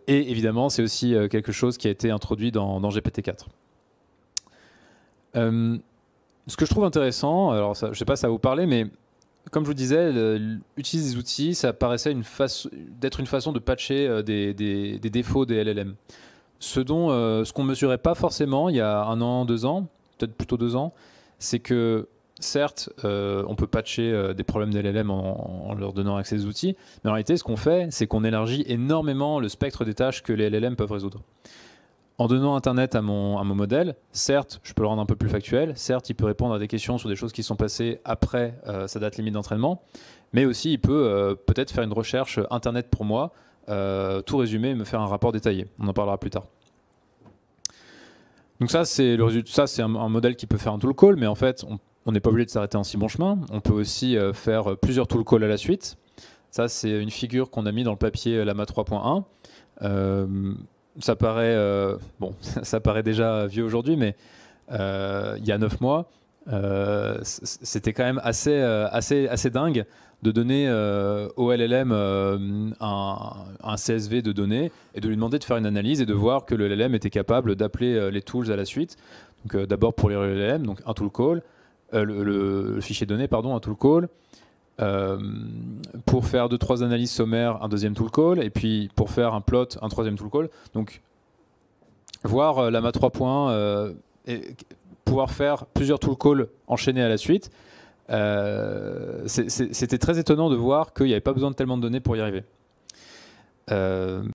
Et évidemment, c'est aussi quelque chose qui a été introduit dans GPT-4. Ce que je trouve intéressant, alors ça, je ne sais pas si ça va vous parler, mais comme je vous disais, utiliser des outils, ça paraissait d'être une façon de patcher des défauts des LLM. Ce qu'on ne mesurait pas forcément il y a 1 an, 2 ans, peut-être plutôt 2 ans, c'est que certes, on peut patcher des problèmes des LLM en leur donnant accès aux outils, mais en réalité, ce qu'on fait, c'est qu'on élargit énormément le spectre des tâches que les LLM peuvent résoudre. En donnant Internet à mon modèle, certes, je peux le rendre un peu plus factuel, certes, il peut répondre à des questions sur des choses qui sont passées après sa date limite d'entraînement, mais aussi il peut peut-être faire une recherche Internet pour moi, tout résumer et me faire un rapport détaillé. On en parlera plus tard. Donc ça, c'est un modèle qui peut faire un tool call, mais en fait, on n'est pas obligé de s'arrêter en si bon chemin. On peut aussi faire plusieurs tool calls à la suite. Ça, c'est une figure qu'on a mis dans le papier Llama 3.1. Ça paraît, bon, ça paraît déjà vieux aujourd'hui, mais il y a 9 mois, c'était quand même assez dingue de donner au LLM un CSV de données et de lui demander de faire une analyse et de voir que le LLM était capable d'appeler les tools à la suite. Donc d'abord pour les LLM, donc un tool call, le fichier de données, pardon, un tool call. Pour faire 2-3 analyses sommaires, un deuxième tool call, et puis pour faire un plot, un troisième tool call. Donc, voir Llama 3 points et pouvoir faire plusieurs tool calls enchaînés à la suite, c'était très étonnant de voir qu'il n'y avait pas besoin de tellement de données pour y arriver.